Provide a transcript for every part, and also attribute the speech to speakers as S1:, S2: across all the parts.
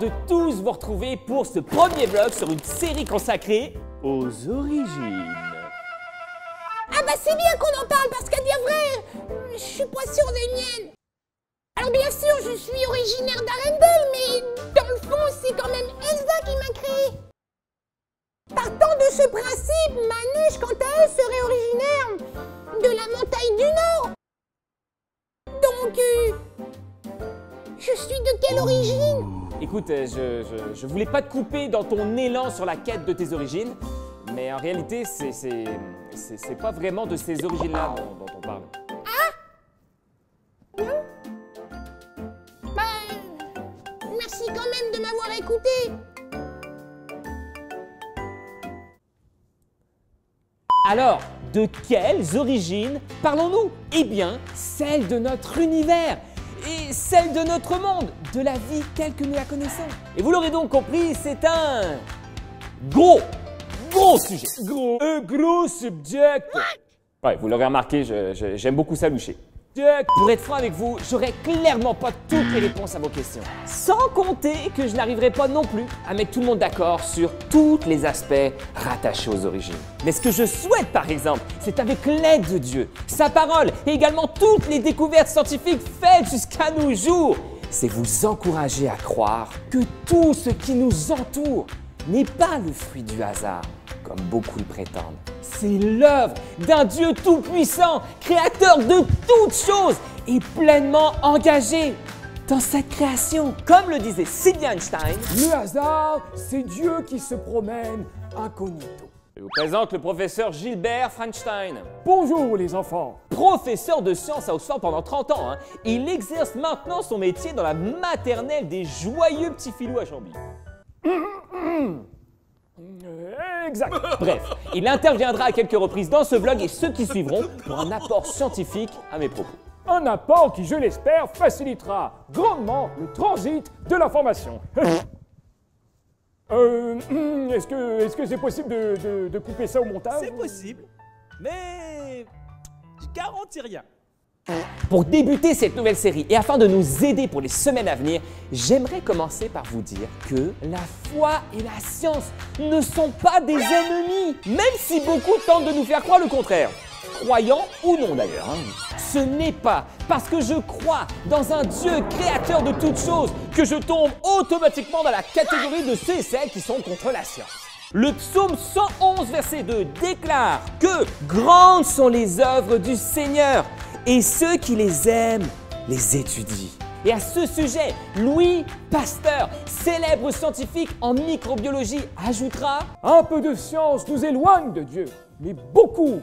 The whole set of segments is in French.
S1: de tous vous retrouver pour ce premier vlog sur une série consacrée aux origines.
S2: Ah bah c'est bien qu'on en parle parce qu'à dire vrai, je suis pas sûre des miennes. Alors bien sûr, je suis originaire d'Arendelle, mais dans le fond, c'est quand même Elsa qui m'a créée. Partant de ce principe, Manouche, quant à elle, serait originaire de la montagne du Nord. Donc, je suis de quelle origine?
S1: Écoute, je voulais pas te couper dans ton élan sur la quête de tes origines, mais en réalité, c'est pas vraiment de ces origines-là dont on parle.
S2: Merci quand même de m'avoir écouté.
S1: Alors, de quelles origines parlons-nous? Eh bien, celles de notre univers et celles de notre monde, de la vie telle que nous la connaissons. Et vous l'aurez donc compris, c'est un gros sujet. Gros subject. Ouais, vous l'aurez remarqué, j'aime beaucoup ça loucher. Pour être franc avec vous, j'aurais clairement pas toutes les réponses à vos questions. Sans compter que je n'arriverai pas non plus à mettre tout le monde d'accord sur tous les aspects rattachés aux origines. Mais ce que je souhaite par exemple, c'est avec l'aide de Dieu, sa parole et également toutes les découvertes scientifiques faites jusqu'à nos jours, c'est vous encourager à croire que tout ce qui nous entoure n'est pas le fruit du hasard, comme beaucoup le prétendent. C'est l'œuvre d'un Dieu tout-puissant, créateur de toutes choses et pleinement engagé dans cette création. Comme le disait Sylvia Einstein,
S3: le hasard, c'est Dieu qui se promène incognito.
S1: Je vous présente le professeur Gilbert Frankenstein.
S3: Bonjour les enfants.
S1: Professeur de sciences à Oxford pendant 30 ans, il exerce maintenant son métier dans la maternelle des joyeux petits filous à Chambly.
S3: Exact.
S1: Bref, il interviendra à quelques reprises dans ce vlog et ceux qui suivront pour un apport scientifique à mes propos.
S3: Un apport qui, je l'espère, facilitera grandement le transit de l'information. Est-ce que c'est possible de couper ça au montage?
S4: C'est possible, mais je garantis rien.
S1: Pour débuter cette nouvelle série et afin de nous aider pour les semaines à venir, j'aimerais commencer par vous dire que la foi et la science ne sont pas des ennemis, même si beaucoup tentent de nous faire croire le contraire. Croyants ou non d'ailleurs. Ce n'est pas parce que je crois dans un Dieu créateur de toutes choses que je tombe automatiquement dans la catégorie de ceux et celles qui sont contre la science. Le psaume 111 verset 2 déclare que « Grandes sont les œuvres du Seigneur » et ceux qui les aiment les étudient. Et à ce sujet, Louis Pasteur, célèbre scientifique en microbiologie, ajoutera «
S3: Un peu de science nous éloigne de Dieu, mais beaucoup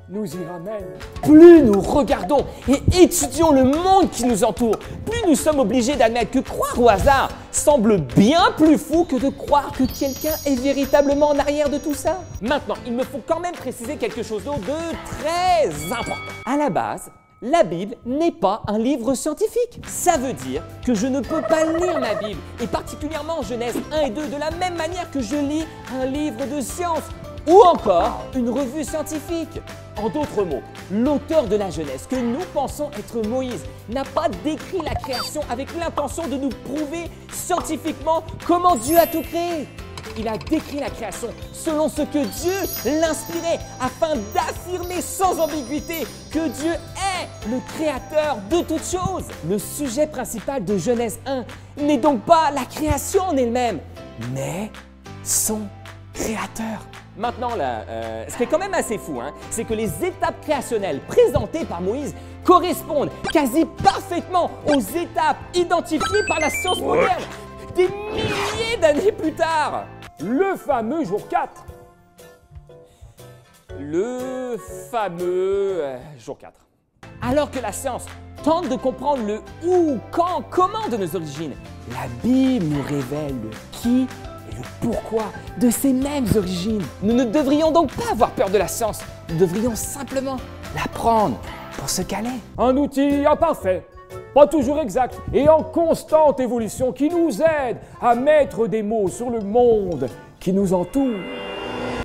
S3: nous y ramène. »
S1: Plus nous regardons et étudions le monde qui nous entoure, plus nous sommes obligés d'admettre que croire au hasard semble bien plus fou que de croire que quelqu'un est véritablement en arrière de tout ça. Maintenant, il me faut quand même préciser quelque chose d'autre de très important. À la base, la Bible n'est pas un livre scientifique. Ça veut dire que je ne peux pas lire la Bible, et particulièrement Genèse 1 et 2, de la même manière que je lis un livre de science ou encore une revue scientifique. En d'autres mots, l'auteur de la Genèse, que nous pensons être Moïse, n'a pas décrit la création avec l'intention de nous prouver scientifiquement comment Dieu a tout créé. Il a décrit la création selon ce que Dieu l'inspirait afin d'affirmer sans ambiguïté que Dieu est le créateur de toutes choses. Le sujet principal de Genèse 1 n'est donc pas la création en elle-même, mais son créateur. Maintenant, là, ce qui est quand même assez fou, c'est que les étapes créationnelles présentées par Moïse correspondent quasi parfaitement aux étapes identifiées par la science moderne des milliers d'années plus tard.
S3: Le fameux jour 4.
S1: Le fameux jour 4. Alors que la science tente de comprendre le où, quand, comment de nos origines, la Bible nous révèle le qui et le pourquoi de ces mêmes origines. Nous ne devrions donc pas avoir peur de la science, nous devrions simplement la prendre pour ce qu'elle est.
S3: Un outil imparfait, pas toujours exact et en constante évolution qui nous aide à mettre des mots sur le monde qui nous entoure.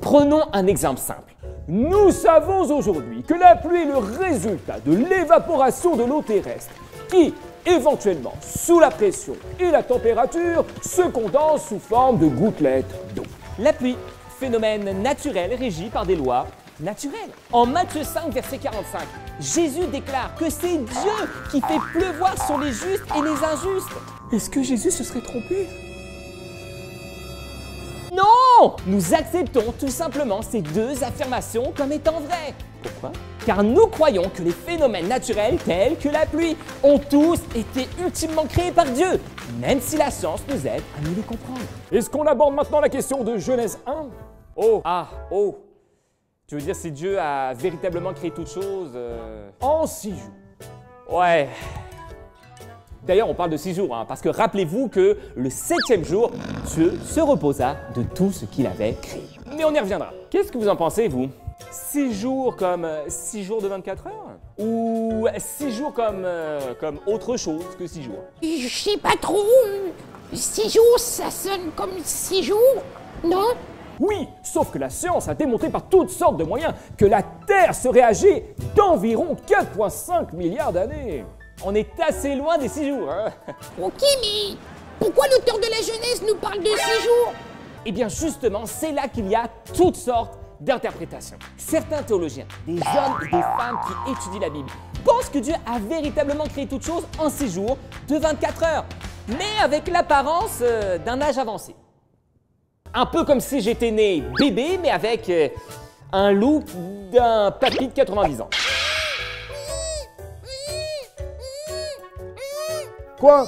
S1: Prenons un exemple simple.
S3: Nous savons aujourd'hui que la pluie est le résultat de l'évaporation de l'eau terrestre qui, éventuellement, sous la pression et la température, se condense sous forme de gouttelettes d'eau.
S1: La pluie, phénomène naturel régi par des lois naturelles. En Matthieu 5, verset 45, Jésus déclare que c'est Dieu qui fait pleuvoir sur les justes et les injustes.
S3: Est-ce que Jésus se serait trompé?
S1: Non! Nous acceptons tout simplement ces deux affirmations comme étant vraies. Pourquoi? Car nous croyons que les phénomènes naturels tels que la pluie ont tous été ultimement créés par Dieu, même si la science nous aide à mieux les comprendre.
S3: Est-ce qu'on aborde maintenant la question de Genèse 1?
S1: Oh! Ah! Oh! Tu veux dire si Dieu a véritablement créé toute chose
S3: En 6 jours.
S1: Ouais. D'ailleurs, on parle de 6 jours, hein, parce que rappelez-vous que le 7e jour, Dieu se reposa de tout ce qu'il avait créé. Mais on y reviendra. Qu'est-ce que vous en pensez, vous? 6 jours comme 6 jours de 24 heures? Ou 6 jours comme autre chose que 6 jours?
S2: Je sais pas trop. 6 jours, ça sonne comme 6 jours, non?
S3: Oui, sauf que la science a démontré par toutes sortes de moyens que la Terre serait âgée d'environ 4,5 milliards d'années.
S1: On est assez loin des 6 jours, hein?
S2: Ok, mais pourquoi l'auteur de la Genèse nous parle de 6 jours?
S1: Eh bien justement, c'est là qu'il y a toutes sortes d'interprétations. Certains théologiens, des hommes et des femmes qui étudient la Bible, pensent que Dieu a véritablement créé toute chose en 6 jours de 24 heures, mais avec l'apparence d'un âge avancé. Un peu comme si j'étais né bébé, mais avec un look d'un papy de 90 ans.
S3: Quoi?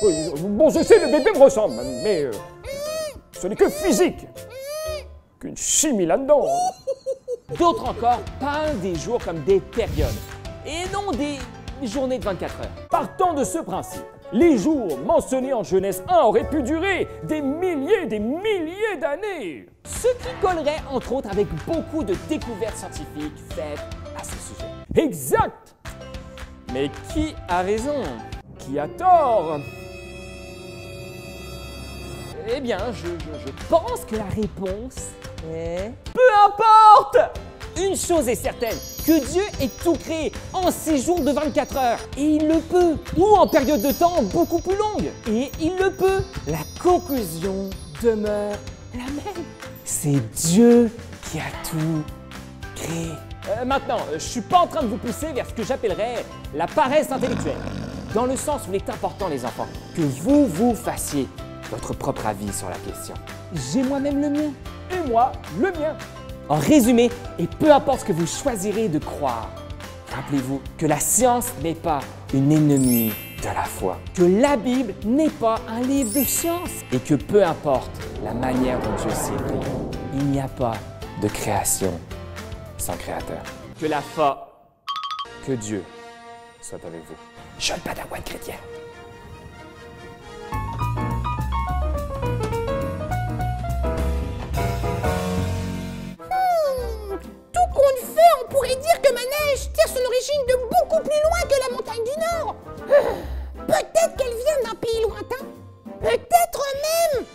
S3: Oui, bon, je sais, le bébé me ressemble, mais ce n'est que physique. Qu'une chimie là-dedans.
S1: D'autres encore parlent des jours comme des périodes, et non des journées de 24 heures.
S3: Partant de ce principe, les jours mentionnés en Genèse 1 auraient pu durer des milliers d'années.
S1: Ce qui collerait entre autres avec beaucoup de découvertes scientifiques faites à ce sujet.
S3: Exact!
S1: Mais qui a raison?
S3: Qui a tort?
S1: Eh bien, je pense que la réponse est... Peu importe! Une chose est certaine, que Dieu ait tout créé en 6 jours de 24 heures. Et il le peut. Ou en période de temps beaucoup plus longue. Et il le peut. La conclusion demeure la même. C'est Dieu qui a tout créé. Maintenant, je suis pas en train de vous pousser vers ce que j'appellerais la paresse intellectuelle. Dans le sens où il est important, les enfants, que vous fassiez votre propre avis sur la question. J'ai moi-même le mien.
S3: Et moi, le mien.
S1: En résumé, et peu importe ce que vous choisirez de croire, rappelez-vous que la science n'est pas une ennemie de la foi, que la Bible n'est pas un livre de science, et que peu importe la manière dont Dieu s'est créé, il n'y a pas de création sans créateur. Que la foi, que Dieu soit avec vous. Jeune padawan chrétien.
S2: Tout compte fait, on pourrait dire que ma neige tire son origine de beaucoup plus loin que la montagne du Nord. Peut-être qu'elle vient d'un pays lointain. Peut-être même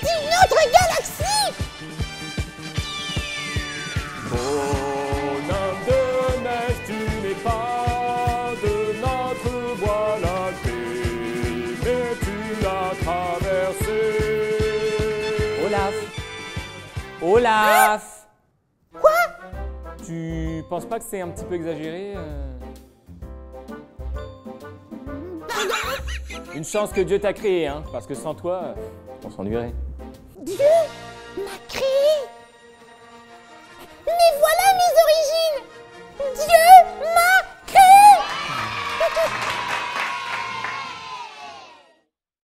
S2: d'une autre galaxie.
S3: Bonhomme de neige, tu n'es pas de notre voie lactée, mais tu l'as traversé.
S1: Olaf!
S2: Quoi?
S1: Tu penses pas que c'est un petit peu exagéré Une chance que Dieu t'a créé, hein, parce que sans toi, on s'ennuierait.
S2: Dieu?